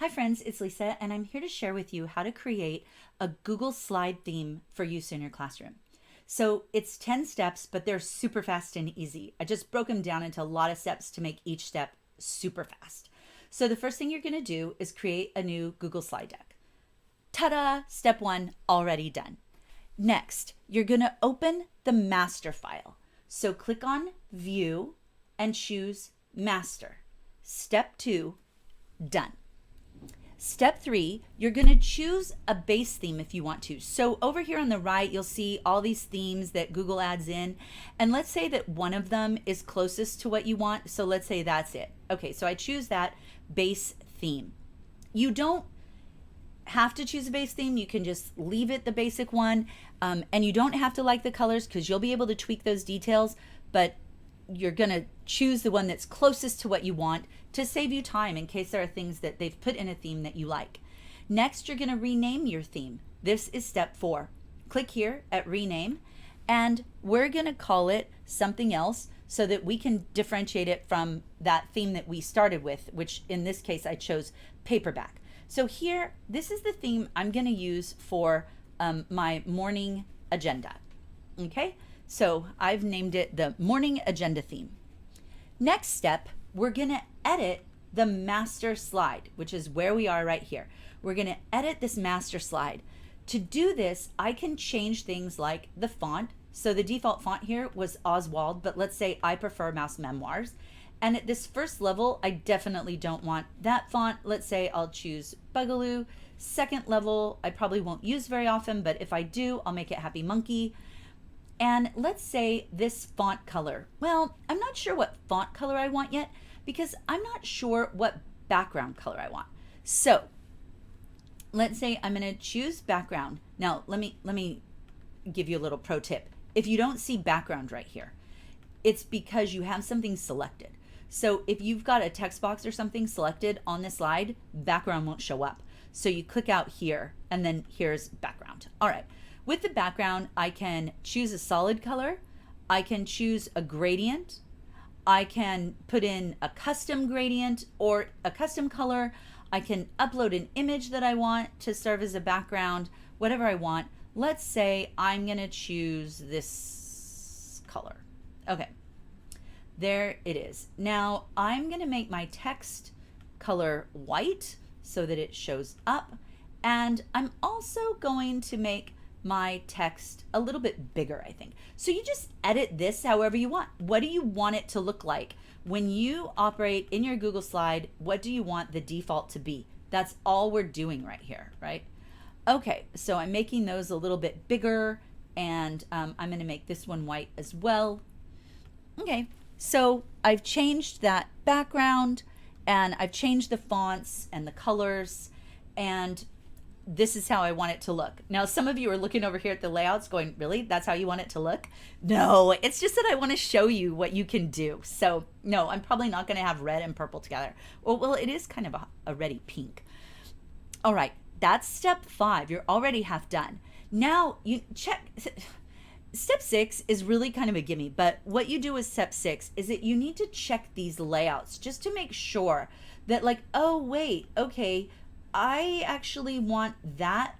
Hi friends, it's Lisa and I'm here to share with you how to create a Google Slide theme for use in your classroom. So it's 10 steps, but they're super fast and easy. I just broke them down into a lot of steps to make each step super fast. So the first thing you're gonna do is create a new Google Slide deck. Ta-da! Step one, already done. Next, you're gonna open the master file. So click on View and choose Master. Step two, done. Step three, you're going to choose a base theme if you want to. So over here on the right, you'll see all these themes that Google adds in. And let's say that one of them is closest to what you want. So let's say that's it. Okay, so I choose that base theme. You don't have to choose a base theme. You can just leave it the basic one. And you don't have to like the colors because you'll be able to tweak those details. But you're going to choose the one that's closest to what you want to save you time in case there are things that they've put in a theme that you like. Next, you're going to rename your theme. This is step 4. Click here at rename, and we're going to call it something else so that we can differentiate it from that theme that we started with, which in this case I chose paperback. So here, this is the theme I'm going to use for my morning agenda. Okay, so I've named it the morning agenda theme. Next step, we're going to edit the master slide, which is where we are right here. We're going to edit this master slide. To do this, I can change things like the font. So the default font here was Oswald, but let's say I prefer Mouse Memoirs. And at this first level, I definitely don't want that font. Let's say I'll choose Bugaloo. Second level, I probably won't use very often, but if I do, I'll make it Happy Monkey. And let's say this font color. Well, I'm not sure what font color I want yet because I'm not sure what background color I want. So let's say I'm going to choose background. Now, let me give you a little pro tip. If you don't see background right here, it's because you have something selected. So if you've got a text box or something selected on this slide, background won't show up. So you click out here and then here's background. All right. With the background, I can choose a solid color. I can choose a gradient. I can put in a custom gradient or a custom color. I can upload an image that I want to serve as a background, whatever I want. Let's say I'm going to choose this color. Okay, there it is. Now I'm going to make my text color white so that it shows up. And I'm also going to make my text a little bit bigger, I think. So you just edit this however you want. What do you want it to look like? When you operate in your Google Slide, what do you want the default to be? That's all we're doing right here, right? Okay, so I'm making those a little bit bigger, and I'm gonna make this one white as well. Okay, so I've changed that background, and I've changed the fonts and the colors, and this is how I want it to look. Now, some of you are looking over here at the layouts going, really? That's how you want it to look? No, it's just that I want to show you what you can do. So no, I'm probably not going to have red and purple together. Well, it is kind of a reddy pink. All right, that's step 5. You're already half done. Now you check. Step 6 is really kind of a gimme, but what you do with step 6 is that you need to check these layouts just to make sure that like, oh wait, okay, I actually want that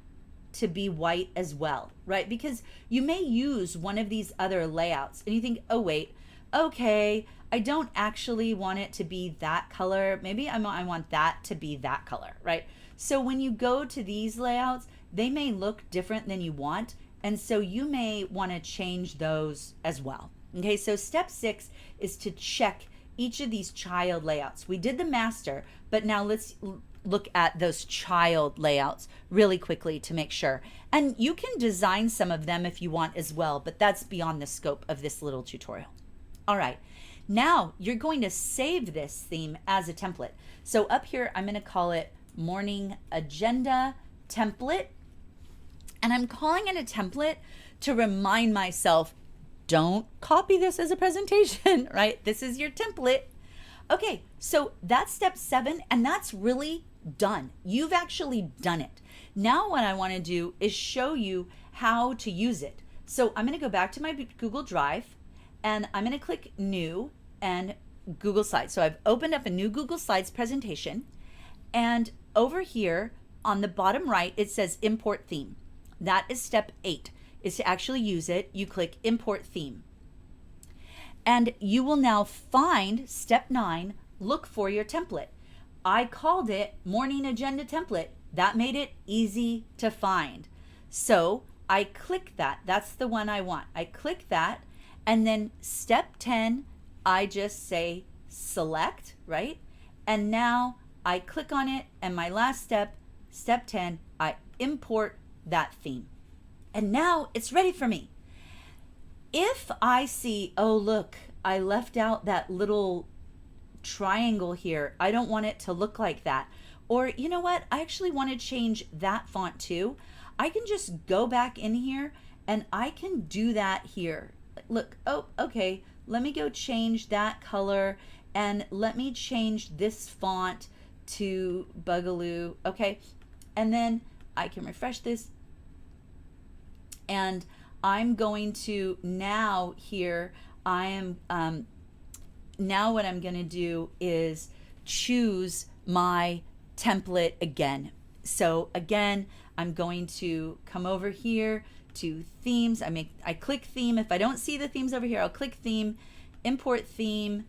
to be white as well, right? Because you may use one of these other layouts and you think, oh wait, okay, I don't actually want it to be that color. Maybe I want that to be that color, right? So when you go to these layouts, they may look different than you want. And so you may want to change those as well. Okay, so step 6 is to check each of these child layouts. We did the master, but now let's look at those child layouts really quickly to make sure. And you can design some of them if you want as well, but that's beyond the scope of this little tutorial. All right, now you're going to save this theme as a template. So up here, I'm going to call it Morning Agenda Template. And I'm calling it a template to remind myself, don't copy this as a presentation, right? This is your template. Okay, so that's step 7, and that's really done. You've actually done it. Now what I want to do is show you how to use it. So I'm going to go back to my Google Drive, and I'm going to click New and Google Slides. So I've opened up a new Google Slides presentation, and over here on the bottom right, it says import theme. That is step 8, is to actually use it. You click import theme. And you will now find step 9, look for your template. I called it morning agenda template. That made it easy to find. So I click that. That's the one I want. I click that. And then step 10, I just say select, right? And now I click on it. And my last step, step 10, I import that theme. And now it's ready for me. If I see, oh, look, I left out that little triangle here. I don't want it to look like that. Or you know what? I actually want to change that font too. I can just go back in here and I can do that here. Look, oh, okay. Let me go change that color and let me change this font to Boogaloo. Okay. And then I can refresh this. And I'm going to now here, I am, now what I'm going to do is choose my template again. So again, I'm going to come over here to themes. I click theme. If I don't see the themes over here, I'll click theme, import theme,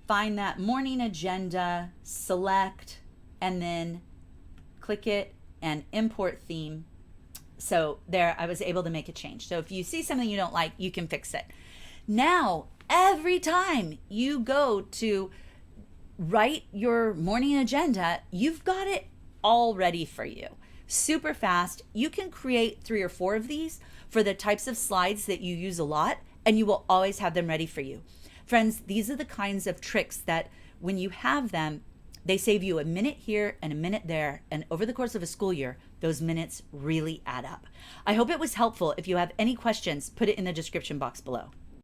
find that morning agenda, select, and then click it and import theme. So there, I was able to make a change. So if you see something you don't like, you can fix it. Now, every time you go to write your morning agenda, you've got it all ready for you. Super fast. You can create 3 or 4 of these for the types of slides that you use a lot, and you will always have them ready for you. Friends, these are the kinds of tricks that when you have them, they save you a minute here and a minute there, and over the course of a school year, those minutes really add up. I hope it was helpful. If you have any questions, put it in the description box below.